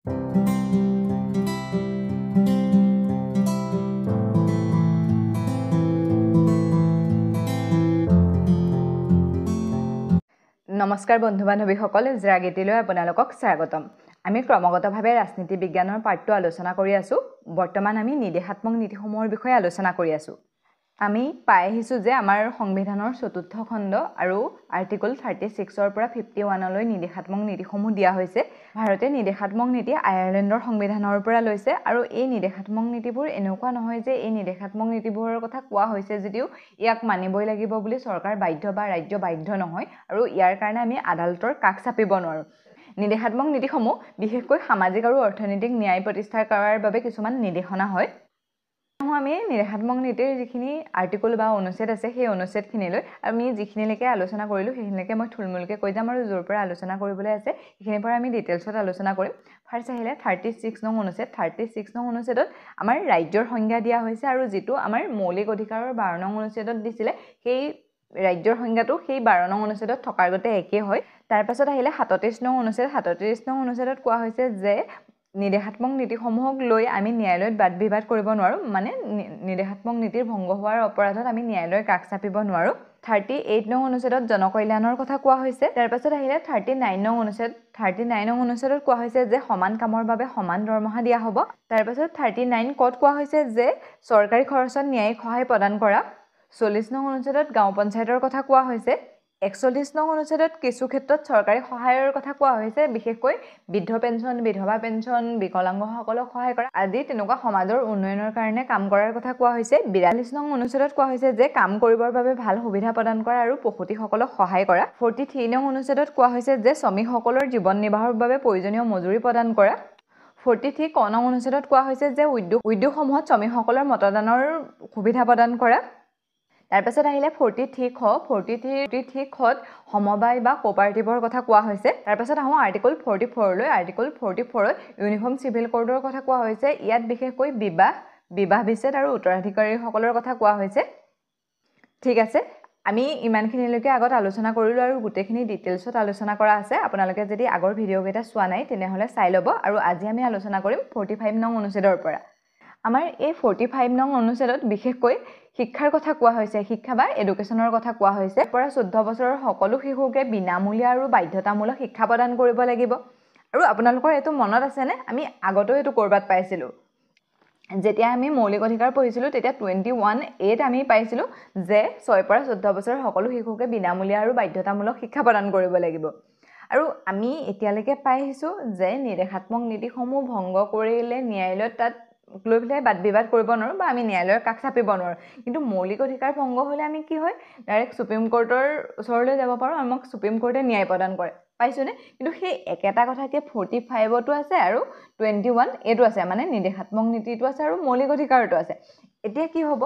নমস্কাৰ বন্ধু বান্ধৱীসকল, জৰাগীতিলৈ আপোনালোকক স্বাগতম। আমি ক্ৰমাগতভাৱে ৰাজনীতি বিজ্ঞানৰ পাঠটো আলোচনা কৰি আছোঁ। বৰ্তমান আমি নিৰ্দেশাত্মক নীতিসমূহৰ বিষয়ে আলোচনা কৰি আছোঁ। আমি পাই আহিছোঁ যে আমাৰ সংবিধানৰ ৪ৰ্থ খণ্ড আৰু আৰ্টিকল 36ৰ পৰা 51লৈ নিৰ্দেশাত্মক নীতিসমূহ দিয়া হৈছে। ভাৰতে নিৰ্দেশাত্মক নীতি আয়াৰলেণ্ডৰ সংবিধানৰ পৰা লৈছে আৰু এই নিৰ্দেশাত্মক নীতিবোৰ এনেকুৱা নহয় যে এই নিৰ্দেশাত্মক নীতিবোৰৰ কথা কোৱা হৈছে যদিও ইয়াক মানিবই লাগিব বুলি চৰকাৰ বাধ্য বা ৰাজ্য বাধ্য নহয় আৰু ইয়াৰ কাৰণে আমি আদালতৰ কাষ চাপিব নোৱাৰোঁ। নিৰ্দেশাত্মক নীতিসমূহ বিশেষকৈ সামাজিক আৰু অৰ্থনৈতিক ন্যায় প্ৰতিষ্ঠা কৰাৰ বাবে কিছুমান নিৰ্দেশনা হয়। আমি নিৰ্দেশাত্মক নীতিৰ যিখিনি আৰ্টিকল বা অনুচ্ছেদ আছে সেই অনুচ্ছেদখিনিলৈ আমি যিখিনিলৈকে আলোচনা কৰিলোঁ সেইখিনিলৈকে মই থুলমূলকৈ কৈ যাম আৰু য'ৰ পৰা আলোচনা কৰিবলৈ আছে সেইখিনিৰ পৰা আমি ডিটেইলছত আলোচনা কৰিম। ফাৰ্ষ্ট আহিলে 36 নং অনুচ্ছেদ। 36 নং অনুচ্ছেদত আমাৰ ৰাজ্যৰ সংজ্ঞা দিয়া হৈছে আৰু যিটো আমাৰ মৌলিক অধিকাৰৰ 12 নং অনুচ্ছেদত দিছিলে সেই ৰাজ্যৰ সংজ্ঞাটো সেই 12 নং অনুচ্ছেদত থকাৰ গতে একেই হয়। তাৰপাছত আহিলে 37 নং অনুচ্ছেদ। 37 নং অনুচ্ছেদত কোৱা হৈছে যে নিৰ্দেশাত্মক নীতিসমূহক লৈ আমি ন্যায়ালয়ত বাদ বিবাদ কৰিব নোৱাৰোঁ, মানে নিৰ্দেশাত্মক নীতিৰ ভংগ হোৱাৰ অপৰাধত আমি ন্যায়ালয়ৰ কাষ চাপিব নোৱাৰোঁ। 38 নং অনুচ্ছেদত জনকল্যাণৰ কথা কোৱা হৈছে। তাৰপাছত আহিলে 39 নং অনুচ্ছেদ। 39 নং অনুচ্ছেদত কোৱা হৈছে যে সমান কামৰ বাবে সমান দৰমহা দিয়া হ'ব। তাৰপাছত 39 ক'ত কোৱা হৈছে যে চৰকাৰী খৰচত ন্যায়িক সহায় প্ৰদান কৰা। 40 নং অনুচ্ছেদত গাঁও পঞ্চায়তৰ কথা কোৱা হৈছে। 41 নং অনুচ্ছেদত কিছু ক্ষেত্ৰত চৰকাৰী সহায়ৰ কথা কোৱা হৈছে, বিশেষকৈ বৃদ্ধ পেঞ্চন, বিধৱা পেঞ্চন, বিকলাংগসকলক সহায় কৰা আদি তেনেকুৱা সমাজৰ উন্নয়নৰ কাৰণে কাম কৰাৰ কথা কোৱা হৈছে। 42 নং অনুচ্ছেদত কোৱা হৈছে যে কাম কৰিবৰ বাবে ভাল সুবিধা প্ৰদান কৰা আৰু প্ৰসূতিসকলক সহায় কৰা। 43 নং অনুচ্ছেদত কোৱা হৈছে যে শ্ৰমিকসকলৰ জীৱন নিৰ্বাহৰ বাবে প্ৰয়োজনীয় মজুৰি প্ৰদান কৰা। 43 ক নং অনুচ্ছেদত কোৱা হৈছে যে উদ্যোগসমূহত শ্ৰমিকসকলৰ মতদানৰ সুবিধা প্ৰদান কৰা। তাৰপাছত আহিলে 43 খ। 43 খত সমবায় বা কোঅপাৰেটিভৰ কথা কোৱা হৈছে। তাৰপাছত আহোঁ আৰ্টিকল 44লৈ। আৰ্টিকল 44ত ইউনিফৰ্ম চিভিল কোডৰ কথা কোৱা হৈছে। ইয়াত বিশেষকৈ বিবাহ বিচ্ছেদ আৰু উত্তৰাধিকাৰীসকলৰ কথা কোৱা হৈছে। ঠিক আছে, আমি ইমানখিনিলৈকে আগত আলোচনা কৰিলোঁ আৰু গোটেইখিনি ডিটেইলছত আলোচনা কৰা আছে। আপোনালোকে যদি আগৰ ভিডিঅ'কেইটা চোৱা নাই তেনেহ'লে চাই ল'ব। আৰু আজি আমি আলোচনা কৰিম 45 নং অনুচ্ছেদৰ পৰা। আমাৰ এই 45 নং অনুচ্ছেদত বিশেষকৈ শিক্ষাৰ কথা কোৱা হৈছে, শিক্ষা বা এডুকেশ্যনৰ কথা কোৱা হৈছে। পৰা 14 বছৰৰ সকলো শিশুকে বিনামূলীয়া আৰু বাধ্যতামূলক শিক্ষা প্ৰদান কৰিব লাগিব। আৰু আপোনালোকৰ এইটো মনত আছেনে? আমি আগতেও এইটো ক'ৰবাত পাইছিলোঁ। যেতিয়া আমি মৌলিক অধিকাৰ পঢ়িছিলোঁ তেতিয়া 21A আমি পাইছিলোঁ যে 6 পৰা 14 বছৰৰ সকলো শিশুকে বিনামূলীয়া আৰু বাধ্যতামূলক শিক্ষা প্ৰদান কৰিব লাগিব। আৰু আমি এতিয়ালৈকে পাই আহিছোঁ যে নিৰ্দেশাত্মক নীতিসমূহ ভংগ কৰিলে ন্যায়ালয়ত তাত লৈ পেলাই বাদ বিবাদ কৰিব নোৱাৰোঁ বা আমি ন্যায়ালয়ৰ কাষ চাপিব নোৱাৰোঁ। কিন্তু মৌলিক অধিকাৰ ভংগ হ'লে আমি কি হয়, ডাইৰেক্ট সুপ্ৰিম কোৰ্টৰ ওচৰলৈ যাব পাৰোঁ, আমাক সুপ্ৰিম কোৰ্টে ন্যায় প্ৰদান কৰে। পাইছোঁনে? কিন্তু সেই একেটা কথাকে 45তো আছে আৰু 21Aটো আছে, মানে নিৰ্দেশাত্মক নীতিটো আছে আৰু মৌলিক অধিকাৰটো আছে। এতিয়া কি হ'ব?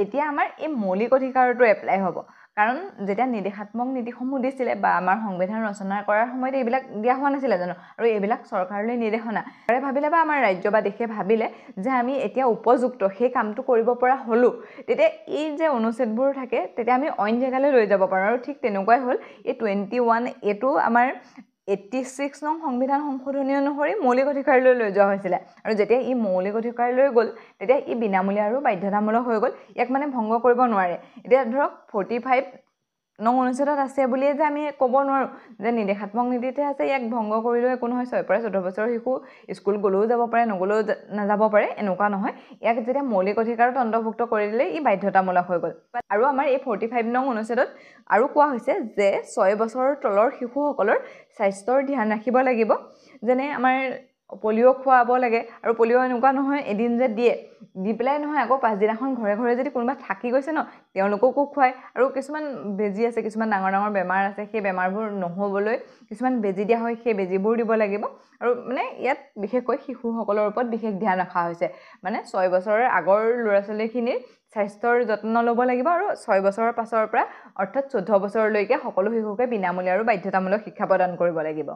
এতিয়া আমাৰ এই মৌলিক অধিকাৰটো এপ্লাই হ'ব। কাৰণ যেতিয়া নিৰ্দেশাত্মক নীতিসমূহ দিছিলে বা আমাৰ সংবিধান ৰচনা কৰাৰ সময়ত এইবিলাক দিয়া হোৱা নাছিলে জানো? আৰু এইবিলাক চৰকাৰলৈ নিৰ্দেশনা ভাবিলে বা আমাৰ ৰাজ্য বা দেশে ভাবিলে যে আমি এতিয়া উপযুক্ত সেই কামটো কৰিব পৰা হ'লোঁ, তেতিয়া এই যে অনুচ্ছেদবোৰ থাকে তেতিয়া আমি অইন জেগালৈ লৈ যাব পাৰোঁ। আৰু ঠিক তেনেকুৱাই হ'ল এই 21Aটো আমাৰ 86 নং সংবিধান সংশোধনী অনুসৰি মৌলিক অধিকাৰলৈ লৈ যোৱা হৈছিলে। আৰু যেতিয়া ই মৌলিক অধিকাৰলৈ গ'ল তেতিয়া ই বিনামূলীয়া আৰু বাধ্যতামূলক হৈ গ'ল, ইয়াক মানে ভংগ কৰিব নোৱাৰে। এতিয়া ধৰক 45 নং অনুচ্ছেদত আছে বুলিয়ে যে আমি ক'ব নোৱাৰোঁ যে নিৰ্দেশাত্মক নীতিতে আছে, ইয়াক ভংগ কৰিলেও একো নহয়, 6 পৰা 14 বছৰৰ শিশু স্কুল গ'লেও যাব পাৰে, নগ'লেও নাযাব পাৰে, এনেকুৱা নহয়। ইয়াক যেতিয়া মৌলিক অধিকাৰত অন্তৰ্ভুক্ত কৰি দিলে ই বাধ্যতামূলক হৈ গ'ল। আৰু আমাৰ এই 45 নং অনুচ্ছেদত আৰু কোৱা হৈছে যে 6 বছৰৰ তলৰ শিশুসকলৰ স্বাস্থ্যৰ ধ্যান ৰাখিব লাগিব। যেনে আমাৰ পলিঅ' খুৱাব লাগে, আৰু পলিঅ' এনেকুৱা নহয় এদিন যে দি পেলাই নহয় আকৌ পাছদিনাখন ঘৰে ঘৰে যদি কোনোবা থাকি গৈছে ন তেওঁলোককো খুৱায়। আৰু কিছুমান বেজী আছে, কিছুমান ডাঙৰ ডাঙৰ বেমাৰ আছে, সেই বেমাৰবোৰ নহ'বলৈ কিছুমান বেজী দিয়া হয়, সেই বেজীবোৰ দিব লাগিব। আৰু মানে ইয়াত বিশেষকৈ শিশুসকলৰ ওপৰত বিশেষ ধ্যান ৰখা হৈছে, মানে 6 বছৰৰ আগৰ ল'ৰা ছোৱালীখিনিৰ স্বাস্থ্যৰ যত্ন ল'ব লাগিব। আৰু 6 বছৰৰ পাছৰ পৰা অৰ্থাৎ 14 বছৰলৈকে সকলো শিশুকে বিনামূলীয়া আৰু বাধ্যতামূলক শিক্ষা প্ৰদান কৰিব লাগিব।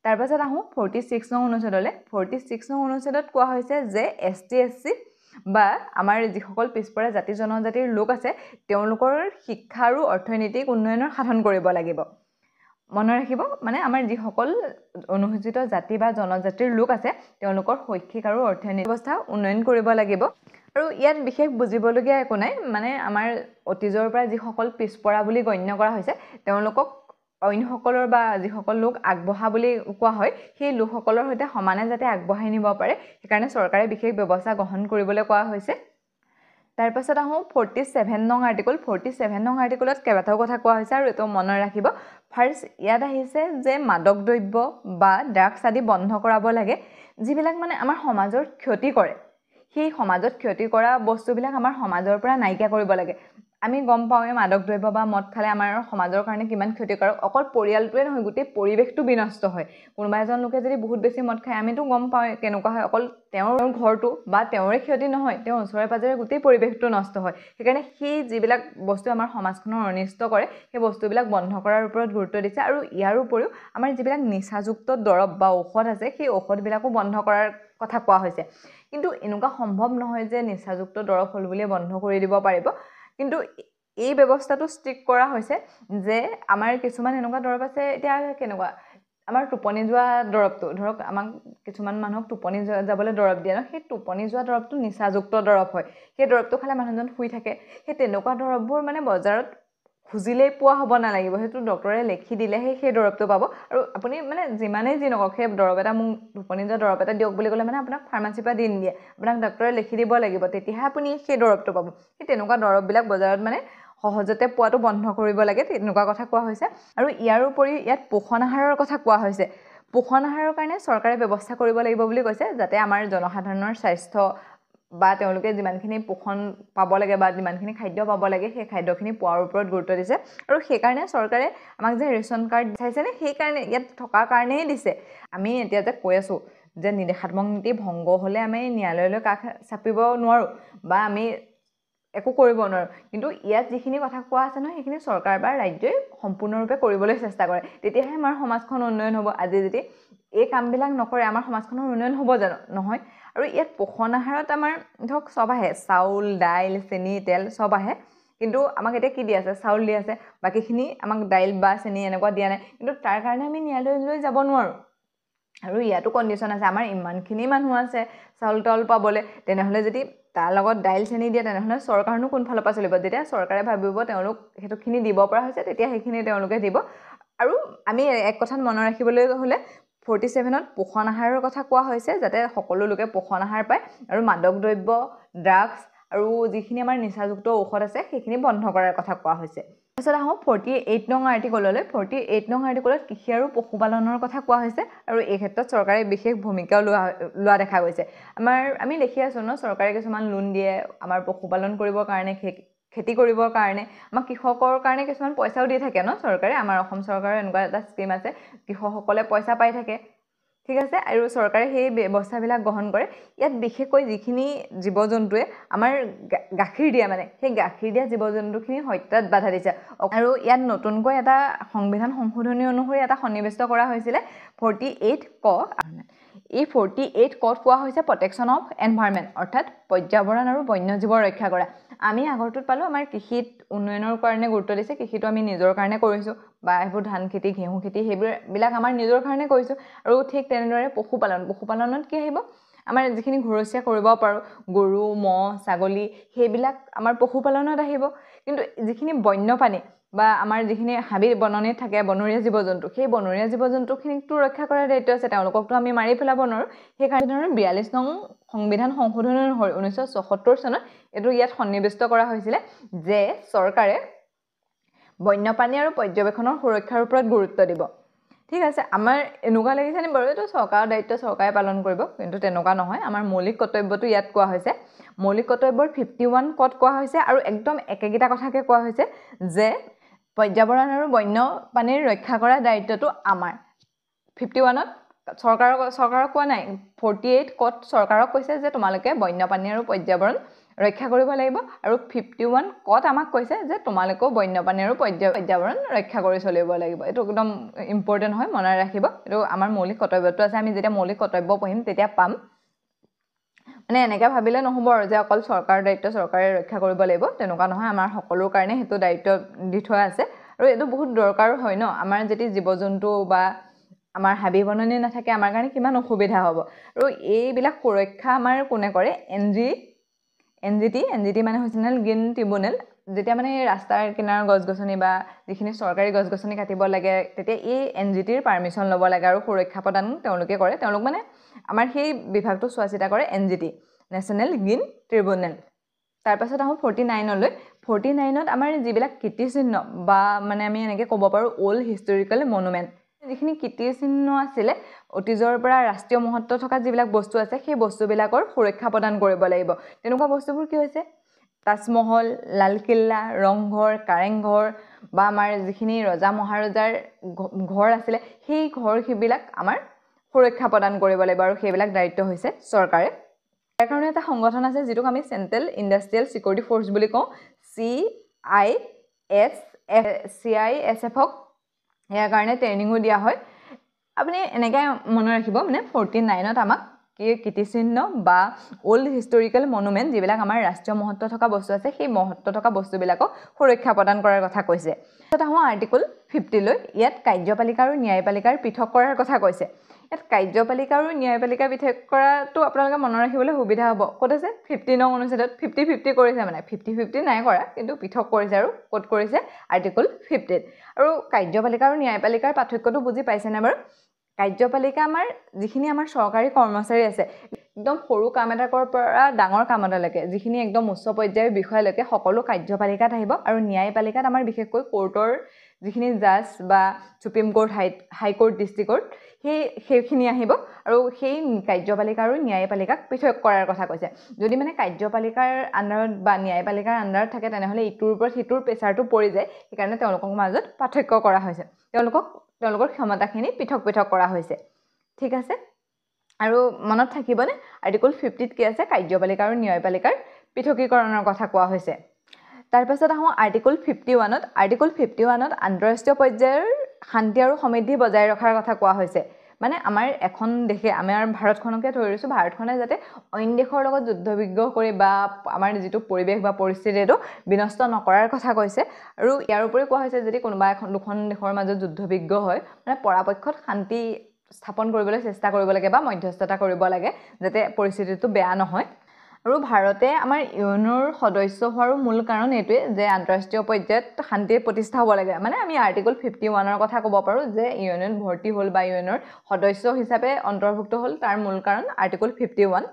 তাৰপাছত আহোঁ 46 নং অনুচ্ছেদলৈ। 46 নং অনুচ্ছেদত কোৱা হৈছে যে ST SC বা আমাৰ যিসকল পিছপৰা জাতি জনজাতিৰ লোক আছে তেওঁলোকৰ শিক্ষা আৰু অৰ্থনৈতিক উন্নয়নৰ সাধন কৰিব লাগিব। মনত ৰাখিব মানে আমাৰ যিসকল অনুসূচিত জাতি বা জনজাতিৰ লোক আছে তেওঁলোকৰ শৈক্ষিক আৰু অৰ্থনৈতিক ব্যৱস্থা উন্নয়ন কৰিব লাগিব আৰু ইয়াত বিশেষ বুজিবলগীয়া একো নাই মানে আমাৰ অতীজৰ পৰা যিসকল পিছপৰা বুলি গণ্য কৰা হৈছে তেওঁলোকক অইনসকলৰ বা যিসকল লোক আগবঢ়া বুলি কোৱা হয় সেই লোকসকলৰ সৈতে সমানে যাতে আগবঢ়াই নিব পাৰে সেইকাৰণে চৰকাৰে বিশেষ ব্যৱস্থা গ্ৰহণ কৰিবলৈ কোৱা হৈছে তাৰ পাছত আহোঁ 47 নং আৰ্টিকল 47 নং আৰ্টিকলত কেইবাটাও কথা কোৱা হৈছে আৰু এইটো মনত ৰাখিব ফাৰ্ষ্ট ইয়াত আহিছে যে মাদক দ্ৰব্য বা ড্ৰাগছ আদি বন্ধ কৰাব লাগে যিবিলাক মানে আমাৰ সমাজৰ ক্ষতি কৰে সেই সমাজত ক্ষতি কৰা বস্তুবিলাক আমাৰ সমাজৰ পৰা নাইকিয়া কৰিব লাগে আমি গম পাওঁৱে মাদক দ্ৰব্য বা মদ খালে আমাৰ সমাজৰ কাৰণে কিমান ক্ষতিকাৰক অকল পৰিয়ালটোৱে নহয় গোটেই পৰিৱেশটো বিনষ্ট হয় কোনোবা এজন লোকে যদি বহুত বেছি মদ খায় আমিতো গম পাওঁৱে কেনেকুৱা হয় অকল তেওঁৰ ঘৰটো বা তেওঁৰে ক্ষতি নহয় তেওঁ ওচৰে পাজৰে গোটেই পৰিৱেশটো নষ্ট হয় সেইকাৰণে সেই যিবিলাক বস্তু আমাৰ সমাজখনৰ অনিষ্ট কৰে সেই বস্তুবিলাক বন্ধ কৰাৰ ওপৰত গুৰুত্ব দিছে আৰু ইয়াৰ উপৰিও আমাৰ যিবিলাক নিচাযুক্ত দৰৱ বা ঔষধ আছে সেই ঔষধবিলাকো বন্ধ কৰাৰ কথা কোৱা হৈছে কিন্তু এনেকুৱা সম্ভৱ নহয় যে নিচাযুক্ত দৰৱ হ'ল বুলিয়ে বন্ধ কৰি দিব পাৰিব কিন্তু এই ব্যৱস্থাটো ষ্ট্ৰিক্ট কৰা হৈছে যে আমাৰ কিছুমান এনেকুৱা দৰৱ আছে এতিয়া কেনেকুৱা আমাৰ টোপনি যোৱা দৰৱটো ধৰক আমাক কিছুমান মানুহক টোপনি যাবলৈ দৰৱ দিয়ে ন সেই টোপনি যোৱা দৰৱটো নিচাযুক্ত দৰৱ হয় সেই দৰৱটো খালে মানুহজন শুই থাকে সেই তেনেকুৱা দৰৱবোৰ মানে বজাৰত খুজিলেই পোৱা হ'ব নালাগিব সেইটো ডক্টৰে লিখি দিলেহে সেই দৰৱটো পাব আৰু আপুনি মানে যিমানেই যি নকওক সেই দৰৱ এটা মোক টোপনি যোৱা দৰৱ এটা দিয়ক বুলি ক'লে মানে আপোনাক ফাৰ্মাচীৰ পৰা দি নিদিয়ে আপোনাক ডক্টৰে লিখি দিব লাগিব তেতিয়াহে আপুনি সেই দৰৱটো পাব সেই তেনেকুৱা দৰৱবিলাক বজাৰত মানে সহজতে পোৱাটো বন্ধ কৰিব লাগে তেনেকুৱা কথা কোৱা হৈছে আৰু ইয়াৰ উপৰি ইয়াত পোষণ আহাৰৰ কথা কোৱা হৈছে পোষণ আহাৰৰ কাৰণে চৰকাৰে ব্যৱস্থা কৰিব লাগিব বুলি কৈছে যাতে আমাৰ জনসাধাৰণৰ স্বাস্থ্য বা তেওঁলোকে যিমানখিনি পোষণ পাব লাগে বা যিমানখিনি খাদ্য পাব লাগে সেই খাদ্যখিনি পোৱাৰ ওপৰত গুৰুত্ব দিছে আৰু সেইকাৰণে চৰকাৰে আমাক যে ৰেচন কাৰ্ড চাইছেনে সেইকাৰণে ইয়াত থকাৰ কাৰণেই দিছে আমি এতিয়া যে কৈ আছোঁ যে নিৰ্দেশাত্মক নীতি ভংগ হ'লে আমি ন্যায়ালয়লৈ কাষ চাপিব নোৱাৰোঁ বা আমি একো কৰিব নোৱাৰোঁ কিন্তু ইয়াত যিখিনি কথা কোৱা আছে নহয় সেইখিনি চৰকাৰ বা ৰাজ্যই সম্পূৰ্ণৰূপে কৰিবলৈ চেষ্টা কৰে তেতিয়াহে আমাৰ সমাজখন উন্নয়ন হ'ব আজি যদি এই কামবিলাক নকৰে আমাৰ সমাজখনৰ উন্নয়ন হ'ব জানো নহয় আৰু ইয়াত পোষণ আহাৰত আমাৰ ধৰক চব আহে চাউল দাইল চেনি তেল চব আহে কিন্তু আমাক এতিয়া কি দি আছে চাউল দি আছে বাকীখিনি আমাক দাইল বা চেনি এনেকুৱা দিয়া নাই কিন্তু তাৰ কাৰণে আমি ন্যায়ালয়লৈ যাব নোৱাৰোঁ আৰু ইয়াতো কণ্ডিশ্যন আছে আমাৰ ইমানখিনি মানুহ আছে চাউল তাউল পাবলৈ তেনেহ'লে যদি তাৰ লগত দাইল চেনি দিয়ে তেনেহ'লে চৰকাৰনো কোনফালৰ পৰা চলিব যেতিয়া চৰকাৰে ভাবিব তেওঁলোক সেইটোখিনি দিব পৰা হৈছে তেতিয়া সেইখিনি তেওঁলোকে দিব আৰু আমি এক কথাত মনত ৰাখিবলৈ হ'লে 47ত পোষণ আহাৰৰ কথা কোৱা হৈছে যাতে সকলো লোকে পোষণ আহাৰ পায় আৰু মাদক দ্ৰব্য ড্ৰাগছ আৰু যিখিনি আমাৰ নিচাযুক্ত ঔষধ আছে সেইখিনি বন্ধ কৰাৰ কথা কোৱা হৈছে তাৰপিছত আহোঁ 48 নং আৰ্টিকললৈ 48 নং আৰ্টিকলত কৃষি আৰু পশুপালনৰ কথা কোৱা হৈছে আৰু এই ক্ষেত্ৰত চৰকাৰে বিশেষ ভূমিকাও লোৱা দেখা গৈছে আমি দেখি আছোঁ ন চৰকাৰে কিছুমান লোন দিয়ে আমাৰ পশুপালন কৰিবৰ কাৰণে খেতি কৰিবৰ কাৰণে আমাক কৃষকৰ কাৰণে কিছুমান পইচাও দি থাকে ন চৰকাৰে আমাৰ অসম চৰকাৰৰ এনেকুৱা এটা স্কিম আছে কৃষকসকলে পইচা পাই থাকে ঠিক আছে আৰু চৰকাৰে সেই ব্যৱস্থাবিলাক গ্ৰহণ কৰে ইয়াত বিশেষকৈ যিখিনি জীৱ জন্তুৱে আমাৰ গাখীৰ দিয়ে মানে সেই গাখীৰ দিয়া জীৱ জন্তুখিনি হত্যাত বাধা দিছে আৰু ইয়াত নতুনকৈ এটা সংবিধান সংশোধনী অনুসৰি এটা সন্নিৱিষ্ট কৰা হৈছিলে 48 ক এই 48 কত কোৱা হৈছে প্ৰটেকশ্যন অফ এনভাইৰনমেণ্ট অৰ্থাৎ পৰ্যাৱৰণ আৰু বন্যজীৱৰ ৰক্ষা কৰা আমি আগৰটোত পালোঁ আমাৰ কৃষিত উন্নয়নৰ কাৰণে গুৰুত্ব দিছে কৃষিটো আমি নিজৰ কাৰণে কৰিছোঁ বা এইবোৰ ধান খেতি ঘেঁহু খেতি সেইবিলাক আমাৰ নিজৰ কাৰণে কৰিছোঁ আৰু ঠিক তেনেদৰে পশুপালনত কি আহিব আমাৰ যিখিনি ঘৰচীয়া কৰিব পাৰোঁ গৰু ম'হ ছাগলী সেইবিলাক আমাৰ পশুপালনত আহিব কিন্তু যিখিনি বন্যপ্ৰাণী বা আমাৰ যিখিনি হাবি বননিত থাকে বনৰীয়া জীৱ জন্তু সেই বনৰীয়া জীৱ জন্তুখিনিকতো ৰক্ষা কৰাৰ দায়িত্ব আছে তেওঁলোককতো আমি মাৰি পেলাব নোৱাৰোঁ সেইকাৰণে 42 নং সংবিধান সংশোধনী অনুসৰি 1974 চনত এইটো ইয়াত সন্নিৱিষ্ট কৰা হৈছিলে যে চৰকাৰে বন্যপ্ৰাণী আৰু পৰ্যবেক্ষণৰ সুৰক্ষাৰ ওপৰত গুৰুত্ব দিব ঠিক আছে আমাৰ এনেকুৱা লাগিছে নে বাৰু এইটো চৰকাৰৰ দায়িত্ব চৰকাৰে পালন কৰিব কিন্তু তেনেকুৱা নহয় আমাৰ মৌলিক কৰ্তব্যটো ইয়াত কোৱা হৈছে মৌলিক কৰ্তব্যৰ 51 কত কোৱা হৈছে আৰু একদম একেগিটা কথাকে কোৱা হৈছে যে পৰ্যাৱৰণ আৰু বন্যপ্ৰাণীৰ ৰক্ষা কৰাৰ দায়িত্বটো আমাৰ 51ত চৰকাৰক কোৱা নাই 48 কত চৰকাৰক কৈছে যে তোমালোকে বন্যপ্ৰাণী আৰু পৰ্যাৱৰণ ৰক্ষা কৰিব লাগিব আৰু 51 কত আমাক কৈছে যে তোমালোকেও বন্যপ্ৰাণী আৰু পৰ্যাৱৰণ ৰক্ষা কৰি চলিব লাগিব এইটো একদম ইম্পৰ্টেণ্ট হয় মনত ৰাখিব এইটো আমাৰ মৌলিক কৰ্তব্যটো আছে আমি যেতিয়া মৌলিক কৰ্তব্য পঢ়িম তেতিয়া পাম মানে এনেকৈ ভাবিলে নহ'ব আৰু যে অকল চৰকাৰৰ দায়িত্ব চৰকাৰে ৰক্ষা কৰিব লাগিব তেনেকুৱা নহয় আমাৰ সকলোৰ কাৰণে সেইটো দায়িত্ব দি থোৱা আছে আৰু এইটো বহুত দৰকাৰো হয় ন আমাৰ যদি জীৱ জন্তু বা আমাৰ হাবি বননি নাথাকে আমাৰ কাৰণে কিমান অসুবিধা হ'ব আৰু এইবিলাক সুৰক্ষা আমাৰ কোনে কৰে এনজিটি মানে হৈছে নেশ্যনেল গ্ৰীণ ট্ৰিবিউনেল যেতিয়া মানে ৰাস্তাৰ কিনাৰৰ গছ-গছনি বা যিখিনি চৰকাৰী গছ-গছনি কাটিব লাগে তেতিয়া এই এনজিটিৰ পাৰমিশ্যন ল'ব লাগে আৰু সুৰক্ষা প্ৰদান তেওঁলোকে কৰে তেওঁলোক মানে আমাৰ সেই বিভাগটো চোৱা চিতা কৰে এনজিটি নেশ্যনেল গ্ৰীণ ট্ৰিবিউনেল তাৰপাছত আহোঁ 49লৈ 49ত আমাৰ যিবিলাক কীৰ্তিচিহ্ন বা মানে আমি এনেকৈ ক'ব পাৰোঁ অল্ড হিষ্টৰিকেল মনুমেণ্ট যিখিনি কীৰ্তিচিহ্ন আছিলে অতীজৰ পৰা ৰাষ্ট্ৰীয় মহত্ব থকা যিবিলাক বস্তু আছে সেই বস্তুবিলাকৰ সুৰক্ষা প্ৰদান কৰিব লাগিব তেনেকুৱা বস্তুবোৰ কি হৈছে তাজমহল লালকিল্লা ৰংঘৰ কাৰেংঘৰ বা আমাৰ যিখিনি ৰজা মহাৰজাৰ ঘৰ আছিলে সেই ঘৰবিলাক আমাৰ সুৰক্ষা প্ৰদান কৰিব লাগিব আৰু সেইবিলাক দায়িত্ব হৈছে চৰকাৰে ইয়াৰ কাৰণে এটা সংগঠন আছে যিটোক আমি চেণ্ট্ৰেল ইণ্ডাষ্ট্ৰিয়েল ছিকিউৰিটি ফ'ৰ্চ বুলি কওঁ CISFক ইয়াৰ কাৰণে ট্ৰেইনিঙো দিয়া হয় আপুনি এনেকৈ মনত ৰাখিব মানে 49ত আমাক কীৰ্তিচিহ্ন বা অল্ড হিষ্টৰিকেল মনুমেণ্ট যিবিলাক আমাৰ ৰাষ্ট্ৰীয় মহত্ব থকা বস্তু আছে সেই মহত্ব থকা বস্তুবিলাকক সুৰক্ষা প্ৰদান কৰাৰ কথা কৈছে তাৰপিছত আহোঁ আৰ্টিকল 50লৈ ইয়াত কাৰ্যপালিকা আৰু ন্যায়পালিকাৰ পৃথক কৰাৰ কথা কৈছে ইয়াত কাৰ্যপালিকা আৰু ন্যায়পালিকা পৃথক কৰাটো আপোনালোকে মনত ৰাখিবলৈ সুবিধা হ'ব ক'ত আছে 15 নং অনুচ্ছেদত 50-50 কৰিছে মানে 50-50 নাই কৰা কিন্তু পৃথক কৰিছে আৰু ক'ত কৰিছে আৰ্টিকল 50ত আৰু কাৰ্যপালিকা আৰু ন্যায়পালিকাৰ পাৰ্থক্যটো বুজি পাইছেনে বাৰু কাৰ্যপালিকা আমাৰ যিখিনি আমাৰ চৰকাৰী কৰ্মচাৰী আছে একদম সৰু কাম এটা কৰাৰ পৰা ডাঙৰ কাম এটালৈকে যিখিনি একদম উচ্চ পৰ্যায়ৰ বিষয়লৈকে সকলো কাৰ্যপালিকাত আহিব আৰু ন্যায়পালিকাত আমাৰ বিশেষকৈ কোৰ্টৰ যিখিনি জাজ বা সুপ্ৰিম কোৰ্ট হাই কোৰ্ট ডিষ্ট্ৰিক্ট কোৰ্ট সেইখিনি আহিব আৰু সেই কাৰ্যপালিকা আৰু ন্যায়পালিকাক পৃথক কৰাৰ কথা কৈছে যদি মানে কাৰ্যপালিকাৰ আণ্ডাৰত বা ন্যায়পালিকাৰ আণ্ডাৰত থাকে তেনেহ'লে ইটোৰ ওপৰত সিটোৰ প্ৰেছাৰটো পৰি যায় সেইকাৰণে তেওঁলোকৰ মাজত পাৰ্থক্য কৰা হৈছে তেওঁলোকৰ ক্ষমতাখিনি পৃথক কৰা হৈছে ঠিক আছে আৰু মনত থাকিবনে আৰ্টিকল 50ত কি আছে কাৰ্যপালিকা আৰু ন্যায়পালিকাৰ পৃথকীকৰণৰ কথা কোৱা হৈছে তাৰপাছত আহোঁ আৰ্টিকল 51ত আন্তঃৰাষ্ট্ৰীয় পৰ্যায়ৰ শান্তি আৰু সমৃদ্ধি বজাই ৰখাৰ কথা কোৱা হৈছে মানে আমাৰ এখন দেশে আমাৰ ভাৰতখনকে ধৰিছোঁ ভাৰতখনে যাতে অইন দেশৰ লগত যুদ্ধ বিগ্ৰহ কৰি বা আমাৰ যিটো পৰিৱেশ বা পৰিস্থিতি এইটো বিনষ্ট নকৰাৰ কথা কৈছে আৰু ইয়াৰ উপৰি কোৱা হৈছে যদি কোনোবা দুখন দেশৰ মাজত যুদ্ধ বিগ্ৰহ হয় মানে পৰাপক্ষত শান্তি স্থাপন কৰিবলৈ চেষ্টা কৰিব লাগে বা মধ্যস্থতা কৰিব লাগে যাতে পৰিস্থিতিটো বেয়া নহয় আৰু ভাৰতে আমাৰ ইউএনৰ সদস্য হোৱাৰ মূল কাৰণ এইটোৱে যে আন্তঃৰাষ্ট্ৰীয় পৰ্যায়ত শান্তিৰ প্ৰতিষ্ঠা হ'ব লাগে মানে আমি আৰ্টিকল 51ৰ কথা ক'ব পাৰোঁ যে ইউএনত ভৰ্তি হ'ল বা ইউএনৰ সদস্য হিচাপে অন্তৰ্ভুক্ত হ'ল তাৰ মূল কাৰণ আৰ্টিকল 51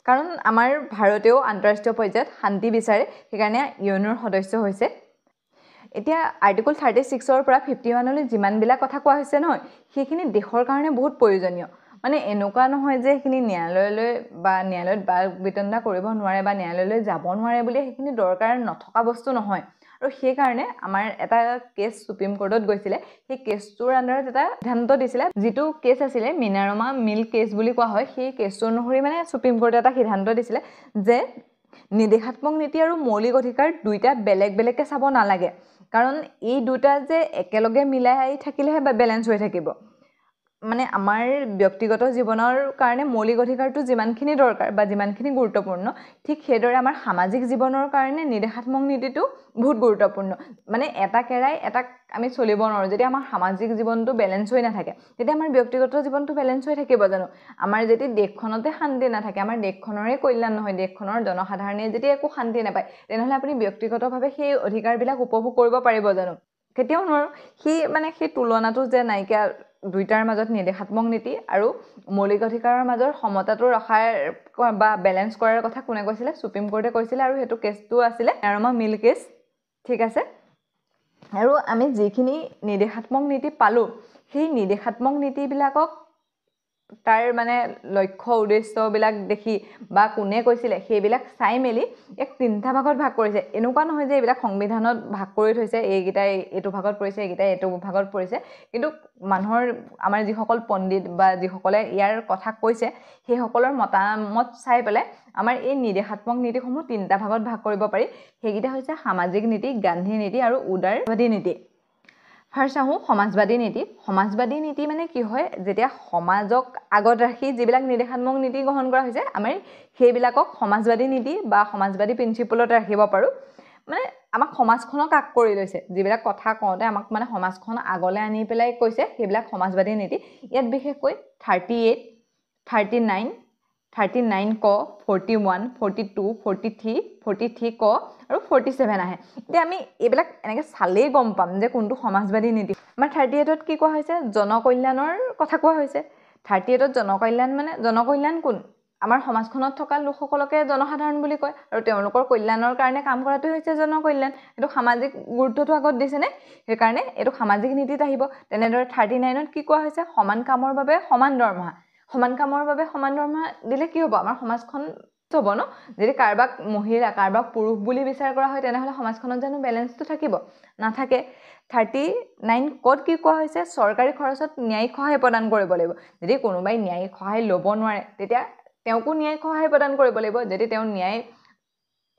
কাৰণ আমাৰ ভাৰতেও আন্তঃৰাষ্ট্ৰীয় পৰ্যায়ত শান্তি বিচাৰে সেইকাৰণে ইউএনৰ সদস্য হৈছে এতিয়া আৰ্টিকল 36ৰ পৰা 51লৈ যিমানবিলাক কথা কোৱা হৈছে নহয় সেইখিনি দেশৰ কাৰণে বহুত প্ৰয়োজনীয় মানে এনেকুৱা নহয় যে সেইখিনি ন্যায়ালয়ত বাক বিতণ্ডা কৰিব নোৱাৰে বা ন্যায়ালয়লৈ যাব নোৱাৰে বুলি সেইখিনি দৰকাৰ নথকা বস্তু নহয় আৰু সেইকাৰণে আমাৰ এটা কেছ সুপ্ৰিম কোৰ্টত গৈছিলে সেই কেছটোৰ আণ্ডাৰত এটা সিদ্ধান্ত দিছিলে যিটো কেছ আছিলে মিনাৰমা মিল কেছ বুলি কোৱা হয় সেই কেছটো অনুসৰি মানে সুপ্ৰিম কোৰ্টে এটা সিদ্ধান্ত দিছিলে যে নিৰ্দেশাত্মক নীতি আৰু মৌলিক অধিকাৰ দুইটা বেলেগকৈ চাব নালাগে কাৰণ এই দুটা যে একেলগে মিলাই থাকিলেহে বেলেঞ্চ হৈ থাকিব মানে আমাৰ ব্যক্তিগত জীৱনৰ কাৰণে মৌলিক অধিকাৰটো যিমানখিনি দৰকাৰ বা যিমানখিনি গুৰুত্বপূৰ্ণ ঠিক সেইদৰে আমাৰ সামাজিক জীৱনৰ কাৰণে নিৰ্দেশাত্মক নীতিটো বহুত গুৰুত্বপূৰ্ণ মানে এটা কেৰাই এটা আমি চলিব নোৱাৰোঁ যদি আমাৰ সামাজিক জীৱনটো বেলেঞ্চ হৈ নাথাকে তেতিয়া আমাৰ ব্যক্তিগত জীৱনটো বেলেঞ্চ হৈ থাকিব জানো আমাৰ যদি দেশখনতে শান্তি নাথাকে আমাৰ দেশখনৰে কল্যাণ নহয় দেশখনৰ জনসাধাৰণে যদি একো শান্তি নাপায় তেনেহ'লে আপুনি ব্যক্তিগতভাৱে সেই অধিকাৰবিলাক উপভোগ কৰিব পাৰিব জানো কেতিয়াও নোৱাৰোঁ সেই তুলনাটো যে নাইকিয়া দুইটাৰ মাজত নিৰ্দেশাত্মক নীতি আৰু মৌলিক অধিকাৰৰ মাজৰ সমতাটো ৰখাৰ বা বেলেঞ্চ কৰাৰ কথা কোনে কৈছিলে সুপ্ৰিম কোৰ্টে কৈছিলে আৰু সেইটো কেছটো আছিলে মিনাৰমা মিল কেছ ঠিক আছে আৰু আমি যিখিনি নিৰ্দেশাত্মক নীতি পালোঁ সেই নিৰ্দেশাত্মক নীতিবিলাকক তাৰ মানে লক্ষ্য উদ্দেশ্যবিলাক দেখি বা কোনে কৈছিলে সেইবিলাক চাই মেলি এক তিনিটা ভাগত ভাগ কৰিছে এনেকুৱা নহয় যে এইবিলাক সংবিধানত ভাগ কৰি থৈছে এইকেইটাই এইটো ভাগত পৰিছে এইকেইটাই এইটো ভাগত পৰিছে কিন্তু মানুহৰ আমাৰ যিসকল পণ্ডিত বা যিসকলে ইয়াৰ কথা কৈছে সেইসকলৰ মতামত চাই পেলাই আমাৰ এই নিৰ্দেশাত্মক নীতিসমূহ তিনিটা ভাগত ভাগ কৰিব পাৰি সেইকেইটা হৈছে সামাজিক নীতি গান্ধী নীতি আৰু উদাৰবাদী নীতি ফাৰ্ষ্ট আহোঁ সমাজবাদী নীতি মানে কি হয় যেতিয়া সমাজক আগত ৰাখি যিবিলাক নিৰ্দেশাত্মক নীতি গ্ৰহণ কৰা হৈছে আমি সেইবিলাকক সমাজবাদী নীতি বা সমাজবাদী প্ৰিন্সিপলত ৰাখিব পাৰোঁ মানে আমাক সমাজখনক কাক কৰি লৈছে যিবিলাক কথা কওঁতে আমাক মানে সমাজখন আগলৈ আনি পেলাই কৈছে সেইবিলাক সমাজবাদী নীতি ইয়াত বিশেষকৈ 38 39 39 ক 41 42 43 43 ক আৰু 47 আহে এতিয়া আমি এইবিলাক এনেকৈ চালেই গম পাম যে কোনটো সমাজবাদী নীতি আমাৰ 38ত কি কোৱা হৈছে জনকল্যাণৰ কথা কোৱা হৈছে 38ত জনকল্যাণ মানে জনকল্যাণ কোন আমাৰ সমাজখনত থকা লোকসকলকে জনসাধাৰণ বুলি কয় আৰু তেওঁলোকৰ কল্যাণৰ কাৰণে কাম কৰাটো হৈছে জনকল্যাণ এইটো সামাজিক গুৰুত্বটো আগত দিছেনে সেইকাৰণে এইটো সামাজিক নীতিত আহিব তেনেদৰে 39ত কি কোৱা হৈছে সমান কামৰ বাবে সমান দৰমহা সমান কামৰ বাবে সমান দৰমহা দিলে কি হ'ব আমাৰ সমাজখন হ'ব ন যদি কাৰোবাক মহিলা কাৰোবাক পুৰুষ বুলি বিচাৰ কৰা হয় তেনেহ'লে সমাজখনত জানো বেলেঞ্চটো থাকিব নাথাকে 39 ক'ত কি কোৱা হৈছে চৰকাৰী খৰচত ন্যায়িক সহায় প্ৰদান কৰিব লাগিব যদি কোনোবাই ন্যায়িক সহায় ল'ব নোৱাৰে তেতিয়া তেওঁকো ন্যায়িক সহায় প্ৰদান কৰিব লাগিব যদি তেওঁ ন্যায়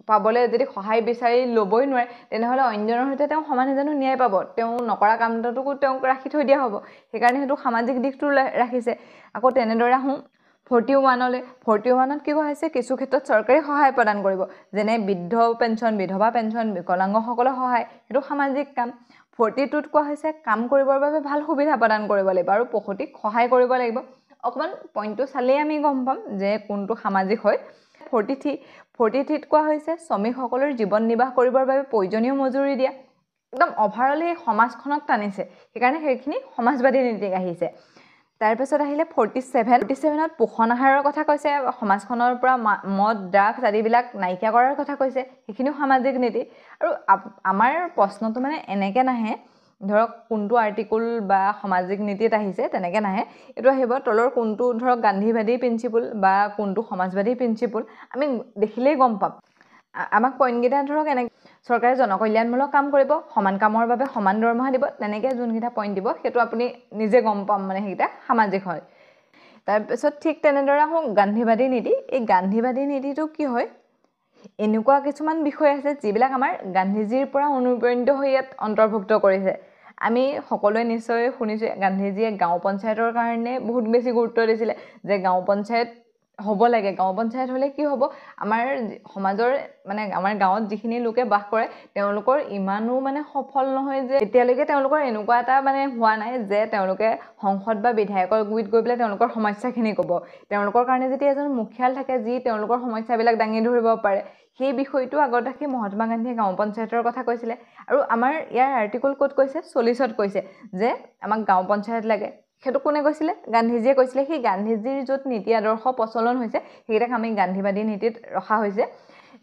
পাবলৈ যদি সহায় বিচাৰি ল'বই নোৱাৰে তেনেহ'লে অন্যজনৰ সৈতে তেওঁ সমানে জানো ন্যায় পাব তেওঁ নকৰা কামটোকো তেওঁক ৰাখি থৈ দিয়া হ'ব সেইকাৰণে সেইটো সামাজিক দিশটো ৰাখিছে আকৌ তেনেদৰে আহোঁ 41লৈ 41ত কি কোৱা হৈছে কিছু ক্ষেত্ৰত চৰকাৰী সহায় প্ৰদান কৰিব যেনে বৃদ্ধ পেঞ্চন বিধৱা পেঞ্চন বিকলাংগসকলৰ সহায় সেইটো সামাজিক কাম 42ত কোৱা হৈছে কাম কৰিবৰ বাবে ভাল সুবিধা প্ৰদান কৰিব লাগিব আৰু প্ৰসূতিক সহায় কৰিব লাগিব অকমান পইণ্টটো চালেই আমি গম পাম যে কোনটো সামাজিক হয় 43ত কোৱা হৈছে শ্ৰমিকসকলৰ জীৱন নিৰ্বাহ কৰিবৰ বাবে প্ৰয়োজনীয় মজুৰি দিয়া একদম অভাৰঅল এই সমাজখনক টানিছে সেইকাৰণে সেইখিনি সমাজবাদী নীতিক আহিছে তাৰপিছত আহিলে 47ত পোষণ আহাৰৰ কথা কৈছে সমাজখনৰ পৰা মদ ড্ৰাগছ আদিবিলাক নাইকিয়া কৰাৰ কথা কৈছে সেইখিনিও সামাজিক নীতি আৰু আমাৰ প্ৰশ্নটো মানে এনেকৈ নাহে ধৰক কোনটো আৰ্টিকল বা সামাজিক নীতিত আহিছে তেনেকৈ নাহে এইটো আহিব তলৰ কোনটো ধৰক গান্ধীবাদী প্ৰিন্সিপল বা কোনটো সমাজবাদী প্ৰিন্সিপল আমি দেখিলেই গম পাম আমাক পইণ্টকেইটা ধৰক এনেকৈ চৰকাৰে জনকল্যাণমূলক কাম কৰিব সমান কামৰ বাবে সমান দৰমহা দিব তেনেকৈ যোনকেইটা পইণ্ট দিব সেইটো আপুনি নিজে গম পাম মানে সেইকেইটা সামাজিক হয় তাৰপিছত ঠিক তেনেদৰে আহোঁ গান্ধীবাদী নীতি এই গান্ধীবাদী নীতিটো কি হয় এনেকুৱা কিছুমান বিষয় আছে যিবিলাক আমাৰ গান্ধীজীৰ পৰা অনুপ্ৰাণিত হৈ ইয়াত অন্তৰ্ভুক্ত কৰিছে আমি সকলোৱে নিশ্চয় শুনিছোঁ গান্ধীজীয়ে গাঁও পঞ্চায়তৰ কাৰণে বহুত বেছি গুৰুত্ব দিছিলে যে গাঁও পঞ্চায়ত হ'ব লাগে গাঁও পঞ্চায়ত হ'লে কি হ'ব আমাৰ সমাজৰ মানে আমাৰ গাঁৱত যিখিনি লোকে বাস কৰে তেওঁলোকৰ ইমানো মানে সফল নহয় যে এতিয়ালৈকে তেওঁলোকৰ এনেকুৱা এটা মানে হোৱা নাই যে তেওঁলোকে সংসদ বা বিধায়কৰ গুৰিত গৈ পেলাই তেওঁলোকৰ সমস্যাখিনি ক'ব তেওঁলোকৰ কাৰণে যদি এজন মুখিয়াল থাকে যি তেওঁলোকৰ সমস্যাবিলাক দাঙি ধৰিব পাৰে সেই বিষয়টো আগত ৰাখি মহাত্মা গান্ধীয়ে গাঁও পঞ্চায়তৰ কথা কৈছিলে আৰু আমাৰ ইয়াৰ আৰ্টিকল ক'ত কৈছে 40ত কৈছে যে আমাক গাঁও পঞ্চায়ত লাগে সেইটো কোনে কৈছিলে গান্ধীজীয়ে কৈছিলে সেই গান্ধীজীৰ য'ত নীতি আদৰ্শ প্ৰচলন হৈছে সেইকেইটাক আমি গান্ধীবাদী নীতিত ৰখা হৈছে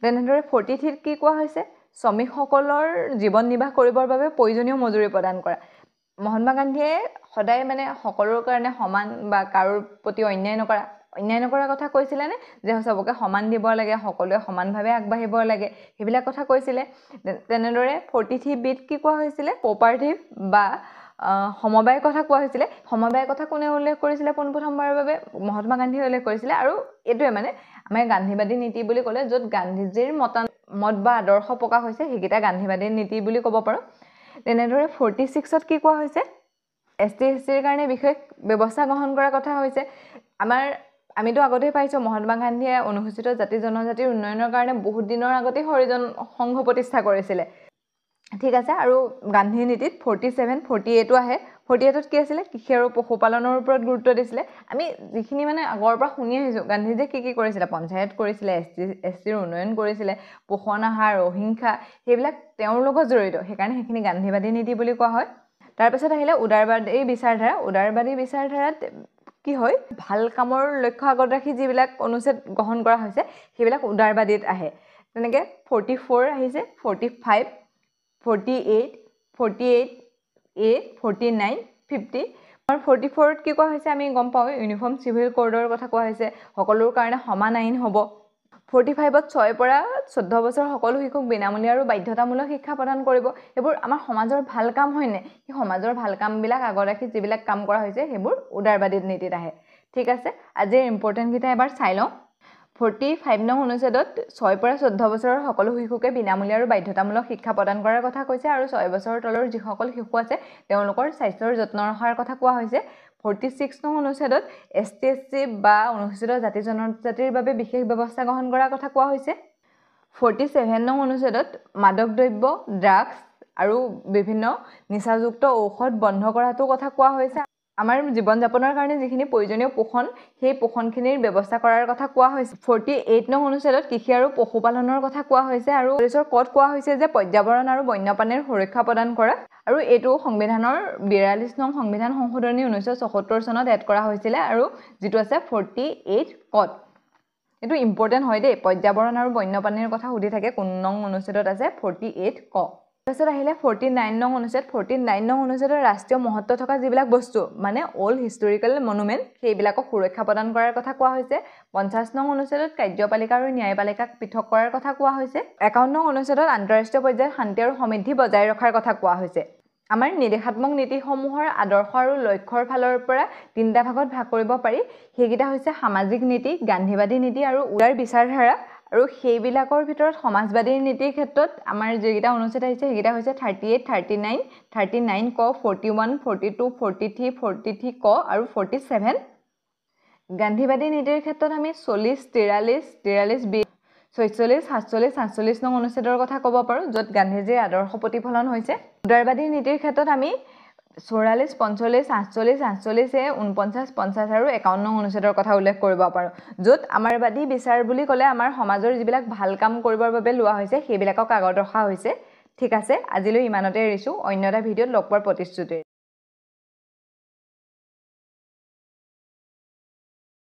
তেনেদৰে 43ত কি কোৱা হৈছে শ্ৰমিকসকলৰ জীৱন নিৰ্বাহ কৰিবৰ বাবে প্ৰয়োজনীয় মজুৰি প্ৰদান কৰা মহাত্মা গান্ধীয়ে সদায় মানে সকলোৰ কাৰণে সমান বা কাৰোৰ প্ৰতি অন্যায় নকৰা কথা কৈছিলেনে যে সবকে সমান দিব লাগে সকলোৱে সমানভাৱে আগবাঢ়িব লাগে সেইবিলাক কথা কৈছিলে তেনেদৰে 43বিত কি কোৱা হৈছিলে কোঅপাৰেটিভ বা সমবায়ৰ কথা কোৱা হৈছিলে সমবায়ৰ কথা কোনে উল্লেখ কৰিছিলে পোনপ্ৰথমবাৰৰ বাবে মহাত্মা গান্ধীয়ে উল্লেখ কৰিছিলে আৰু এইটোৱে মানে আমাৰ গান্ধীবাদী নীতি বুলি ক'লে য'ত গান্ধীজীৰ মত বা আদৰ্শ প্ৰকাশ হৈছে সেইকেইটা গান্ধীবাদী নীতি বুলি ক'ব পাৰোঁ তেনেদৰে 46ত কি কোৱা হৈছে ST SCৰ কাৰণে বিশেষ ব্যৱস্থা গ্ৰহণ কৰাৰ কথা হৈছে আমিতো আগতেই পাইছোঁ মহাত্মা গান্ধীয়ে অনুসূচিত জাতি জনজাতিৰ উন্নয়নৰ কাৰণে বহুত দিনৰ আগতেই হৰিজন সংঘ প্ৰতিষ্ঠা কৰিছিলে ঠিক আছে আৰু গান্ধী নীতিত 47 48ও আহে 48ত কি আছিলে কৃষি আৰু পশুপালনৰ ওপৰত গুৰুত্ব দিছিলে আমি যিখিনি মানে আগৰ পৰা শুনি আহিছোঁ গান্ধীজীয়ে কি কৰিছিলে পঞ্চায়ত কৰিছিলে STৰ উন্নয়ন কৰিছিলে পোষণ আহাৰ অহিংসা সেইবিলাক তেওঁৰ লগত জড়িত সেইকাৰণে সেইখিনি গান্ধীবাদী নীতি বুলি কোৱা হয় তাৰপিছত আহিলে উদাৰবাদী বিচাৰধাৰাত কি হয় ভাল কামৰ লক্ষ্য আগত ৰাখি যিবিলাক অনুচ্ছেদ গ্ৰহণ কৰা হৈছে সেইবিলাক উদাৰবাদীত আহে তেনেকৈ 44 আহিছে 45 48 48A 49 50 আৰু 44ত কি কোৱা হৈছে আমি গম পাওঁ ইউনিফৰ্ম চিভিল কোডৰ কথা কোৱা হৈছে সকলোৰ কাৰণে সমান আইন হ'ব 45ত 6 পৰা 14 বছৰ সকলো শিশুক বিনামূলীয়া আৰু বাধ্যতামূলক শিক্ষা প্ৰদান কৰিব এইবোৰ আমাৰ সমাজৰ ভাল কাম হয়নে সেই সমাজৰ ভাল কামবিলাক আগত ৰাখি যিবিলাক কাম কৰা হৈছে সেইবোৰ উদাৰবাদী নীতিত আহে ঠিক আছে আজিৰ ইম্পৰ্টেণ্ট কেইটা এবাৰ চাই লওঁ 45 নং অনুচ্ছেদত 6 পৰা 14 বছৰৰ সকলো শিশুকে বিনামূলীয়া আৰু বাধ্যতামূলক শিক্ষা প্ৰদান কৰাৰ কথা কৈছে আৰু 6 বছৰৰ তলৰ যিসকল শিশু আছে তেওঁলোকৰ স্বাস্থ্যৰ যত্ন ৰখাৰ কথা কোৱা হৈছে 46 নং অনুচ্ছেদত ST SC বা অনুসূচিত জাতি জনজাতিৰ বাবে বিশেষ ব্যৱস্থা গ্ৰহণ কৰাৰ কথা কোৱা হৈছে 47 নং অনুচ্ছেদত মাদক দ্ৰব্য ড্ৰাগছ আৰু বিভিন্ন নিচাযুক্ত ঔষধ বন্ধ কৰাটো কথা কোৱা হৈছে আমাৰ জীৱন যাপনৰ কাৰণে যিখিনি প্ৰয়োজনীয় পোষণ সেই পোষণখিনিৰ ব্যৱস্থা কৰাৰ কথা কোৱা হৈছে 48 নং অনুচ্ছেদত কৃষি আৰু পশুপালনৰ কথা কোৱা হৈছে আৰু পুলিচৰ কত কোৱা হৈছে যে পৰ্যাবৰণ আৰু বন্যপ্ৰাণীৰ সুৰক্ষা প্ৰদান কৰা আৰু এইটো সংবিধানৰ 42 নং সংবিধান সংশোধনী 1974 চনত এড কৰা হৈছিল আৰু যেটো আছে 48 কত এটো ইম্পৰ্টেন্ট হয় দে পৰ্যাবৰণ আৰু বন্যপ্ৰাণীৰ কথা সুধি থাকে কোন নং অনুচ্ছেদত আছে 48 ক তাৰপিছত আহিলে 49 নং অনুচ্ছেদ 49 নং অনুচ্ছেদৰ ৰাষ্ট্ৰীয় মহত্ব থকা যিবিলাক বস্তু মানে অল হিষ্টৰিকেল মনুমেন্ট সেইবিলাকক সুৰক্ষা প্ৰদান কৰাৰ কথা কোৱা হৈছে 50 নং অনুচ্ছেদত কাৰ্যপালিকা আৰু ন্যায়পালিকাক পৃথক কৰাৰ কথা কোৱা হৈছে 51 নং অনুচ্ছেদত আন্তঃৰাষ্ট্ৰীয় পৰ্যায়ত শান্তি আৰু সমৃদ্ধি বজাই ৰখাৰ কথা কোৱা হৈছে আমাৰ নিৰ্দেশাত্মক নীতিসমূহৰ আদৰ্শ আৰু লক্ষ্যৰ ফালৰ পৰা তিনটা ভাগত ভাগ কৰিব পাৰি সেইকেইটা হৈছে সামাজিক নীতি গান্ধীবাদী নীতি আৰু উদাৰ বিচাৰধাৰা আৰু সেইবিলাকৰ ভিতৰত সমাজবাদী নীতিৰ ক্ষেত্ৰত আমাৰ যেগিটা অনুচ্ছেদ আছে সেইগিটা হৈছে 38 39 39 ক 41 42 43 43 ক আৰু 47 গান্ধীবাদী নীতিৰ ক্ষেত্ৰত আমি 40 43 43 বি 46 47 47 নং অনুচ্ছেদৰ কথা ক'ব পাৰো য'ত গান্ধীজীৰ আদৰ্শ প্ৰতিফলন হৈছে উদাৰবাদী নীতিৰ ক্ষেত্ৰত আমি 44 45 48 48 49 50 আৰু 51 নং অনুচ্ছেদৰ কথা উল্লেখ কৰিব পাৰো য'ত আমাৰবাদী বিচাৰ বুলি ক'লে আমাৰ সমাজৰ যিবিলাক ভাল কাম কৰিবৰ বাবে লোৱা হৈছে সেইবিলাকক আগত ৰখা হৈছে ঠিক আছে আজিলৈ ইমানতে এৰিছো অন্য এটা ভিডিঅ'ত লগ পোৱাৰ প্ৰতিশ্ৰুতি